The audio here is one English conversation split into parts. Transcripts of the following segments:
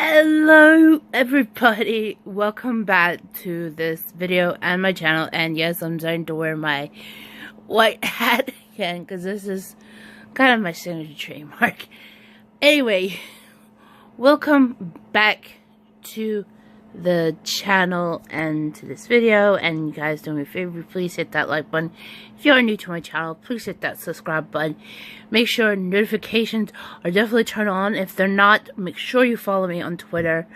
Hello everybody, welcome back to this video and my channel. And yes, I'm starting to wear my white hat again because this is kind of my signature trademark. Anyway, welcome back to the channel and to this video. And you guys, do me a favor, please hit that like button. If you are new to my channel, please hit that subscribe button. Make sure notifications are definitely turned on. If they're not, make sure you follow me on Twitter.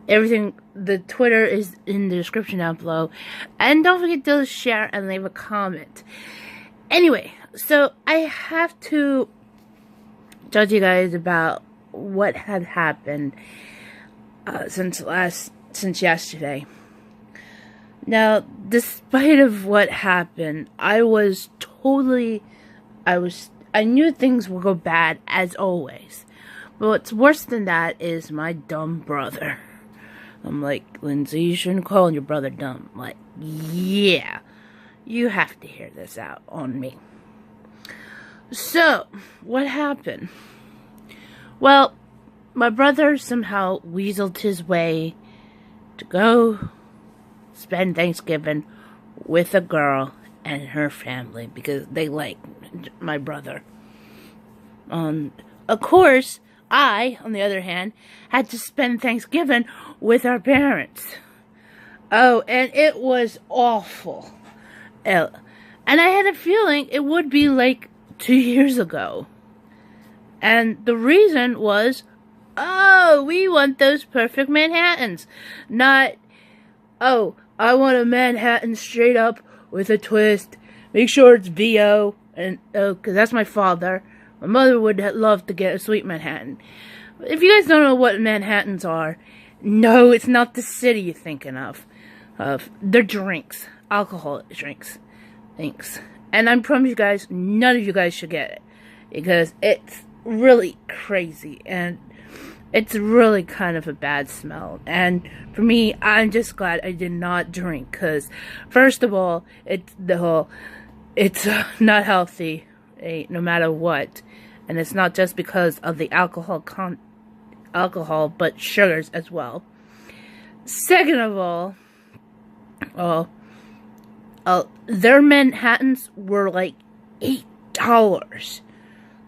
The Twitter is in the description down below. And don't forget to share and leave a comment. Anyway, so I have to tell you guys about what had happened since yesterday. Now, despite of what happened, I knew things would go bad as always. But what's worse than that is my dumb brother. I'm like, Lindsay, you shouldn't call your brother dumb. I'm like, yeah, you have to hear this out on me. So, what happened? Well, my brother somehow weaseled his way to go spend Thanksgiving with a girl and her family because they like my brother. Of course, I, on the other hand, had to spend Thanksgiving with our parents. Oh, and it was awful. And I had a feeling it would be like 2 years ago. And the reason was, oh, we want those perfect Manhattans. Not, oh, I want a Manhattan straight up with a twist. Make sure it's VO. And, oh, because that's my father. My mother would love to get a sweet Manhattan. If you guys don't know what Manhattans are, no, it's not the city you're thinking of. They're drinks. Alcoholic drinks. Thanks. And I promise you guys, none of you guys should get it. Because it's really crazy. And it's really kind of a bad smell. And for me, I'm just glad I did not drink. Because, first of all, it's not healthy, no matter what. And it's not just because of the alcohol, but sugars as well. Second of all, their Manhattans were like $8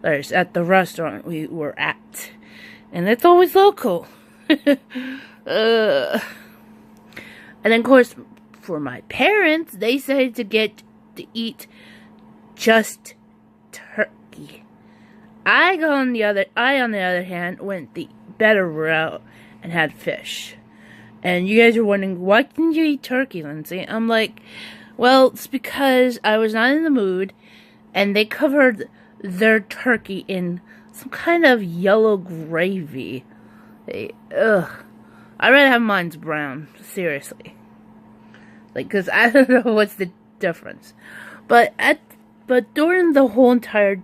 at the restaurant we were at. And it's always local. And then, of course, for my parents, they decided to eat just turkey. I, on the other hand, went the better route and had fish. And you guys are wondering, why didn't you eat turkey, Lindsay? I'm like, well, it's because I was not in the mood, and they covered their turkey in some kind of yellow gravy. I'd rather have mine's brown, seriously. Like, because I don't know what's the difference. But during the whole entire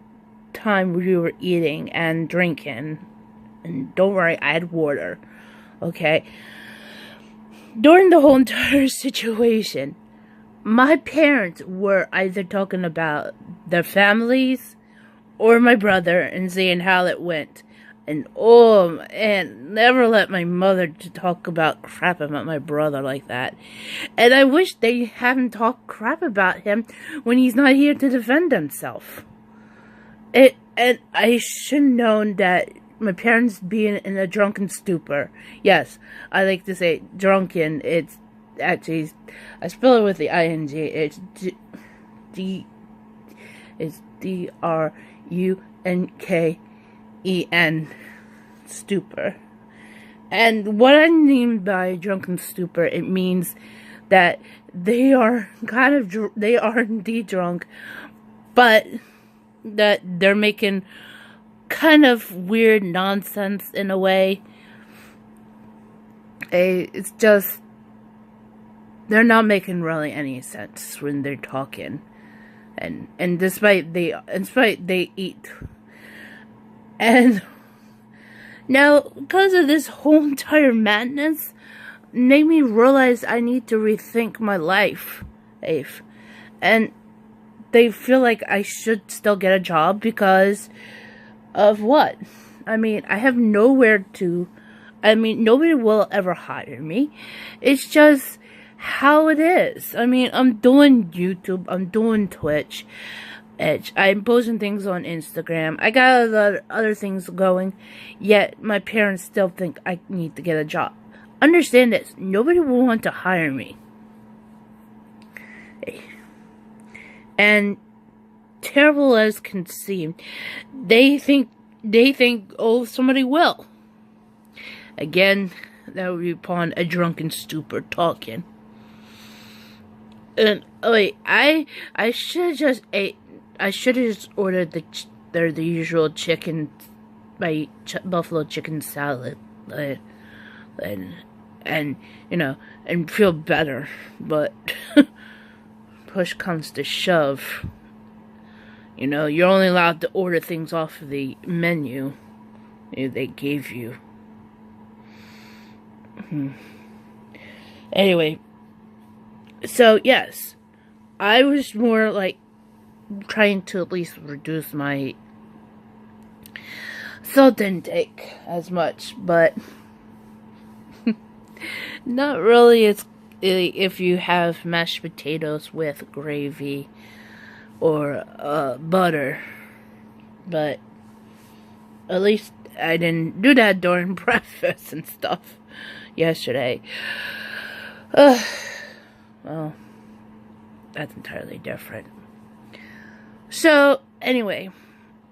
time we were eating and drinking, and don't worry, I had water, okay? During the whole entire situation, my parents were either talking about their families or my brother and seeing how it went. And never let my mother to talk about crap about my brother like that. And I wish they hadn't talked crap about him when he's not here to defend himself. And I should have known that my parents being in a drunken stupor. Yes, I like to say drunken. It's actually, I spell it with the ing. It's DRUNKEN, stupor. And what I mean by drunken stupor, it means that they are indeed drunk, but that they're making kind of weird nonsense in a way. It's just, they're not making really any sense when they're talking. And despite they eat. And now, because of this whole entire madness, made me realize I need to rethink my life. And they feel like I should still get a job because of what? I mean, I have nowhere to I mean, nobody will ever hire me. It's just how it is. I mean, I'm doing YouTube, I'm doing Twitch, I'm posting things on Instagram. I got a lot of other things going, yet my parents still think I need to get a job. Understand this, nobody will want to hire me. And terrible as can seem, they think, oh, somebody will. Again, that would be upon a drunken stupor talking. And wait, I should have just ate. I should have just ordered the usual chicken, buffalo chicken salad, and you know, and feel better. But push comes to shove. You know, you're only allowed to order things off of the menu they gave you. Anyway, so yes, I was more like trying to at least reduce my salt intake as much, but not really. It's if you have mashed potatoes with gravy or butter, but at least I didn't do that during breakfast and stuff yesterday. Well, that's entirely different. So, anyway,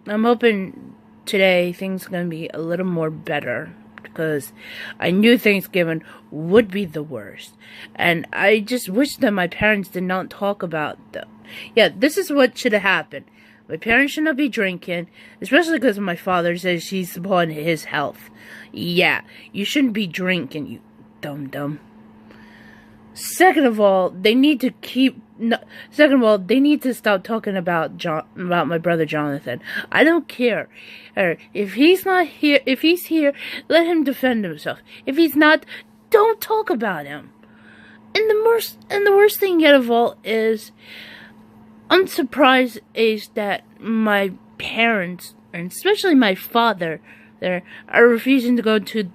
I'm hoping today things are going to be a little more better, because I knew Thanksgiving would be the worst. And I just wish that my parents did not talk about them. Yeah, this is what should have happened. My parents should not be drinking, especially because my father says he's upon his health. Yeah, you shouldn't be drinking, you dum-dum. Second of all, they need to stop talking about my brother Jonathan. I don't care. If he's not here, if he's here, let him defend himself. If he's not, don't talk about him. And the worst thing yet of all is, I'm surprised is that my parents, and especially my father, are refusing to go to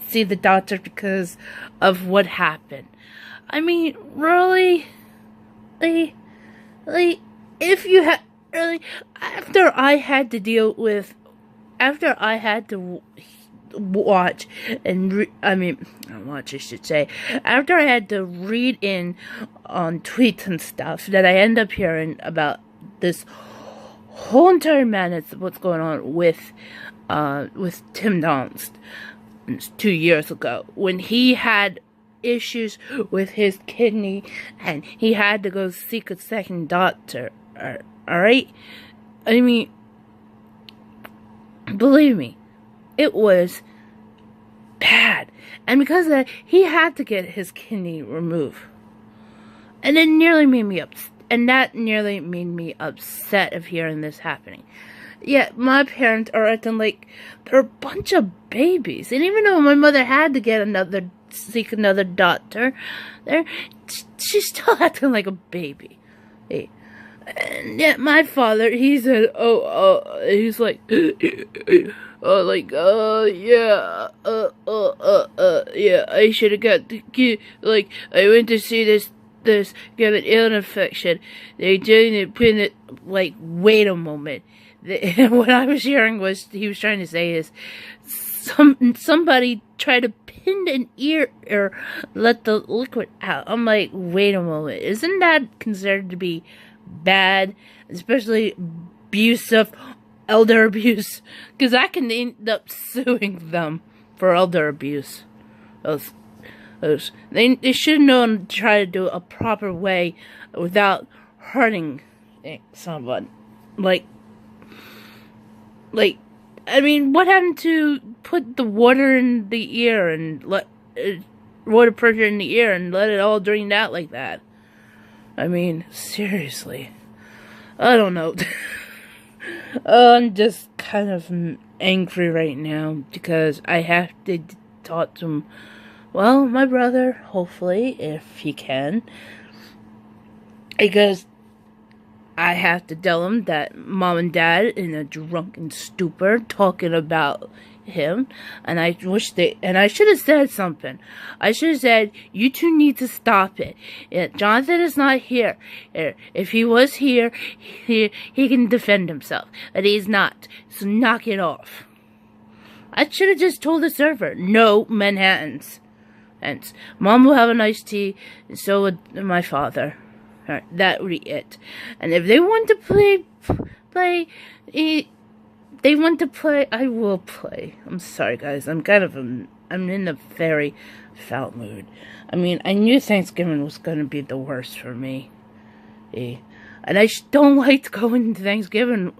see the doctor because of what happened. I mean, really, if you had, really, after I had to watch and after I had to read in on tweets and stuff, that I end up hearing about this whole entire madness of what's going on with Tim Donst 2 years ago, when he had issues with his kidney and he had to go seek a second doctor. Alright? I mean, believe me, it was bad. And because of that, he had to get his kidney removed. And it nearly made me upset. And that nearly made me upset of hearing this happening. Yet my parents are acting like they're a bunch of babies. And even though my mother had to seek another doctor, she's still acting like a baby. Hey. And yet my father, he said, he's like, yeah, I should have got I went to see this get an ear infection. They didn't put it, wait a moment. What I was hearing was, he was trying to say is, somebody tried to pin an ear or let the liquid out. I'm like, wait a moment. Isn't that considered to be bad? Especially abusive, elder abuse. Because I can end up suing them for elder abuse. They should have known to try to do it a proper way without hurting someone. I mean, what happened to put the water in the ear and let water pressure in the ear and let it all drain out like that? I mean, seriously. I don't know. I'm just kind of angry right now because I have to talk to my brother, hopefully, if he can. Because I have to tell him that mom and dad in a drunken stupor talking about him, and I should have said something. I should have said, you two need to stop it. Jonathan is not here. If he was here, he can defend himself. But he's not. So knock it off. I should have just told the server, no Manhattans. And Mom will have a nice tea, and so would my father. Alright, that would be it. And if they want to play, I will play. I'm sorry, guys. I'm in a very foul mood. I mean, I knew Thanksgiving was going to be the worst for me. And I don't like going to Thanksgiving,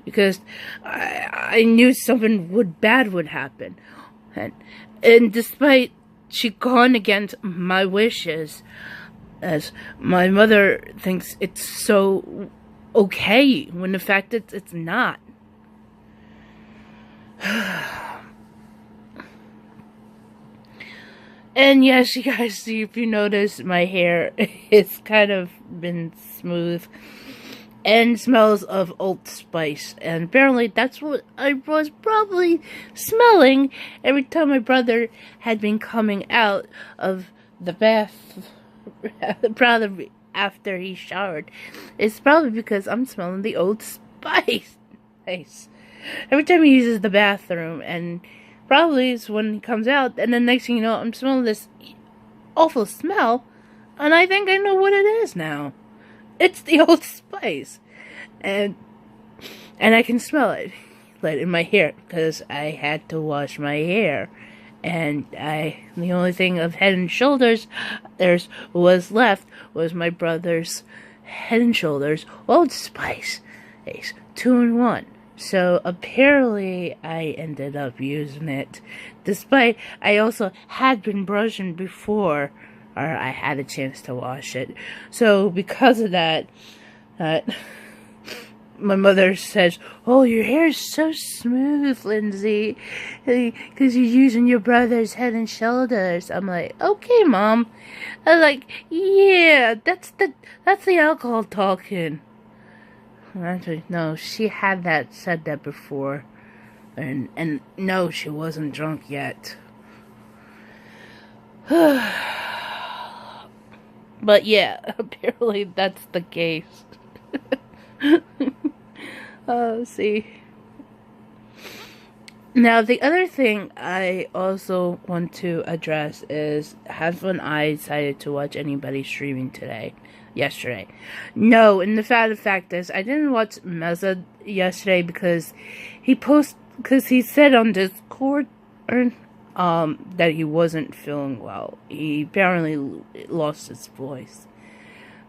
because I knew something bad would happen. And despite she gone against my wishes, as my mother thinks it's so okay, when the fact that it's not. And yes, you guys see, if you notice, my hair is kind of been smooth and smells of Old Spice, and apparently that's what I was probably smelling every time my brother had been coming out of the bath probably after he showered. It's probably because I'm smelling the Old Spice. Every time he uses the bathroom, and probably it's when he comes out, and then next thing you know, I'm smelling this awful smell, and I think I know what it is now. It's the Old Spice, and I can smell it, like in my hair, because I had to wash my hair, and the only thing of Head and Shoulders was left was my brother's Head and Shoulders Old Spice, 2-in-1. So apparently I ended up using it, despite I also had been brushing before, or I had a chance to wash it. So because of that, my mother says, "Oh, your hair is so smooth, Lindsay, because you're using your brother's Head and Shoulders." I'm like, "Okay, Mom." I'm like, "Yeah, that's the alcohol talking." Actually, no, she had said that before, and no, she wasn't drunk yet. But yeah, apparently that's the case. See. Now, the other thing I also want to address is, haven't I decided to watch anybody streaming yesterday? No, and the fact is, I didn't watch Meza yesterday because he said on Discord, that he wasn't feeling well. He apparently lost his voice,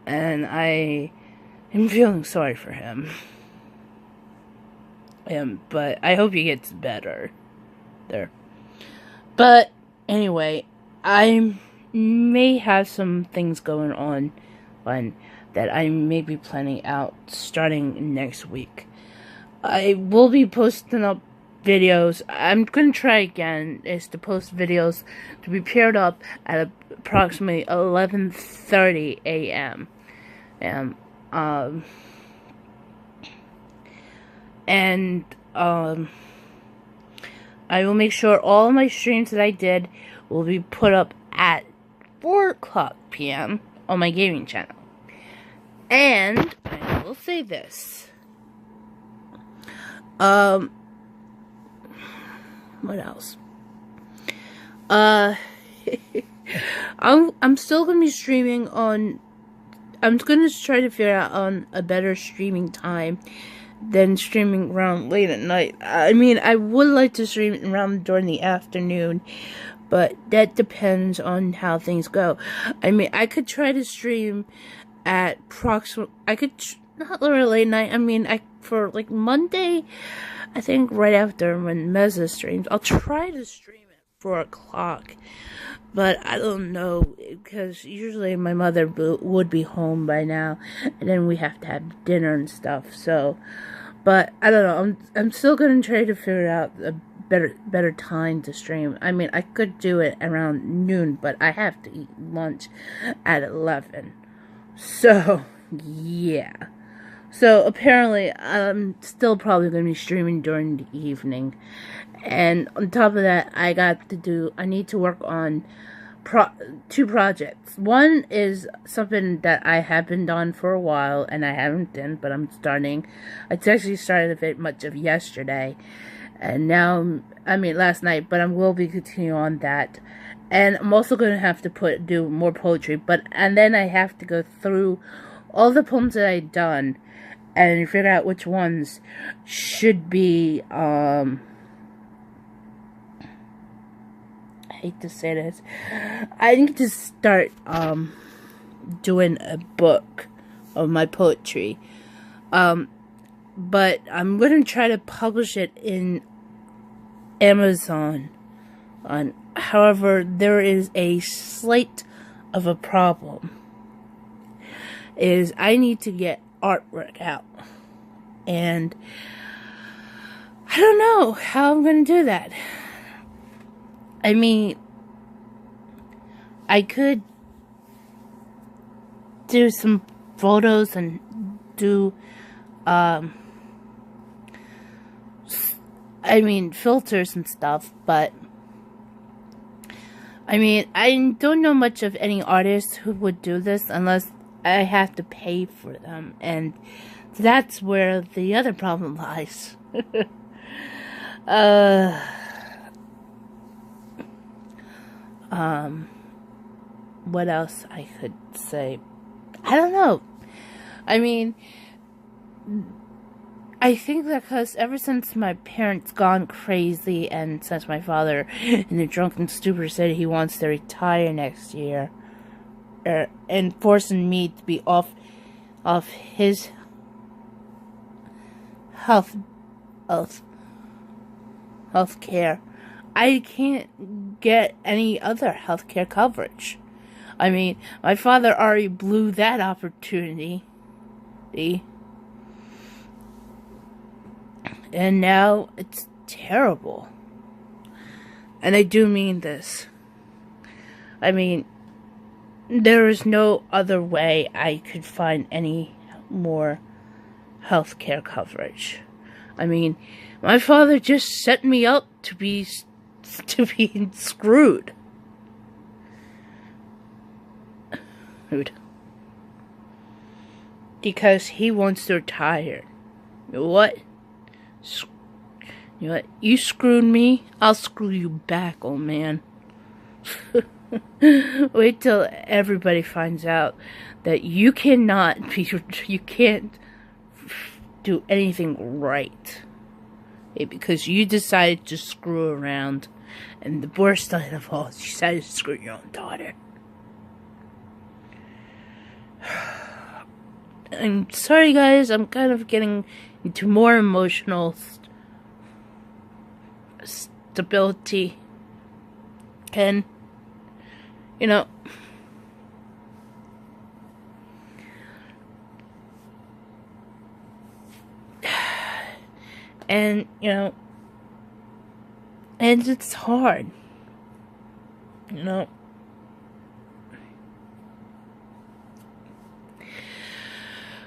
and I am feeling sorry for him. But I hope he gets better there. But anyway, I may have some things going on that I may be planning out starting next week. I will be posting up videos. I'm going to try again is to post videos to be paired up at approximately 11:30 a.m. And I will make sure all my streams that I did will be put up at 4:00 p.m. on my gaming channel. And I will say this. What else? I'm still gonna be streaming on. I'm gonna try to figure out on a better streaming time than streaming around late at night. I mean, I would like to stream around during the afternoon, but that depends on how things go. I mean, I could try to stream at not really late night. I mean, for like Monday, I think right after when Meza streams, I'll try to stream at 4:00. But I don't know, because usually my mother would be home by now, and then we have to have dinner and stuff. So, but I don't know. I'm still gonna try to figure out a better time to stream. I mean, I could do it around noon, but I have to eat lunch at 11. So, yeah. So apparently, I'm still probably going to be streaming during the evening. And on top of that, I need to work on two projects. One is something that I have been done for a while, and I haven't done, but I'm starting. I actually started a bit much of yesterday, and now, last night, but I will be continuing on that. And I'm also going to have to do more poetry, and then I have to go through all the poems that I've done, and figure out which ones should be, I hate to say this, I need to start, doing a book of my poetry, but I'm going to try to publish it in Amazon. However, there is a slight of a problem. Is I need to get artwork out, and I don't know how I'm going to do that. I could do some photos and do, filters and stuff, but, I don't know much of any artists who would do this unless I have to pay for them, and that's where the other problem lies. What else I could say? I don't know. I think that because ever since my parents gone crazy, and since my father in the drunken stupor said he wants to retire next year, and forcing me to be off his health care, I can't get any other health care coverage. My father already blew that opportunity, and now it's terrible. And I do mean this. There is no other way I could find any more healthcare coverage. My father just set me up to be screwed. Because he wants to retire. You know what? You screwed me, I'll screw you back, old man. Wait till everybody finds out that you can't do anything right. Because you decided to screw around. And the worst of all, you decided to screw your own daughter. I'm sorry, guys, I'm kind of getting into more emotional stability. And, and, and it's hard,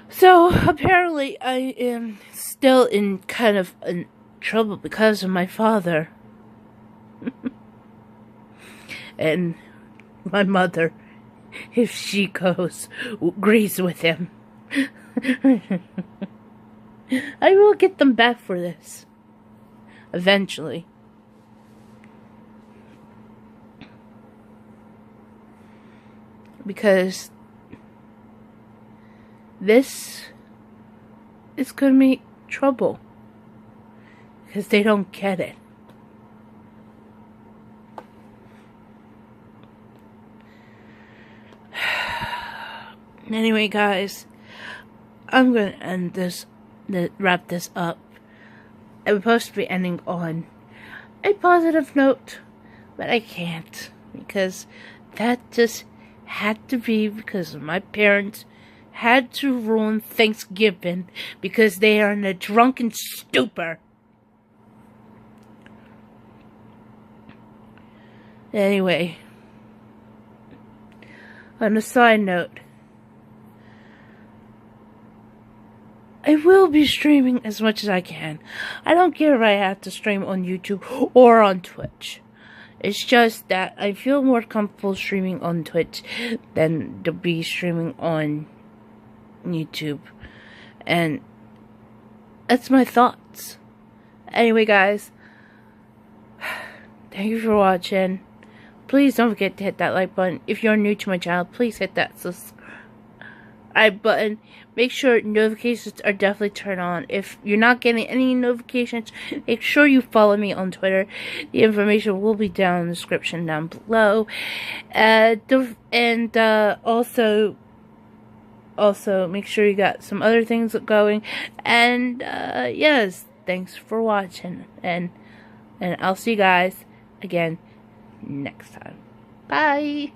So, apparently, I am still in kind of trouble because of my father. And my mother, if she agrees with him. I will get them back for this. Eventually. Because this is gonna be trouble. Because they don't get it. Anyway, guys, I'm gonna wrap this up. I was supposed to be ending on a positive note, but I can't, because that just had to be because my parents had to ruin Thanksgiving because they are in a drunken stupor. Anyway, on a side note, I will be streaming as much as I can. I don't care if I have to stream on YouTube or on Twitch. It's just that I feel more comfortable streaming on Twitch than to be streaming on YouTube. And that's my thoughts. Anyway, guys, thank you for watching. Please don't forget to hit that like button. If you're new to my channel, please hit that subscribe button. Make sure notifications are definitely turned on. If you're not getting any notifications, make sure you follow me on Twitter. The information will be down in the description down below. Also make sure you got some other things going. And yes, thanks for watching. And I'll see you guys again next time. Bye.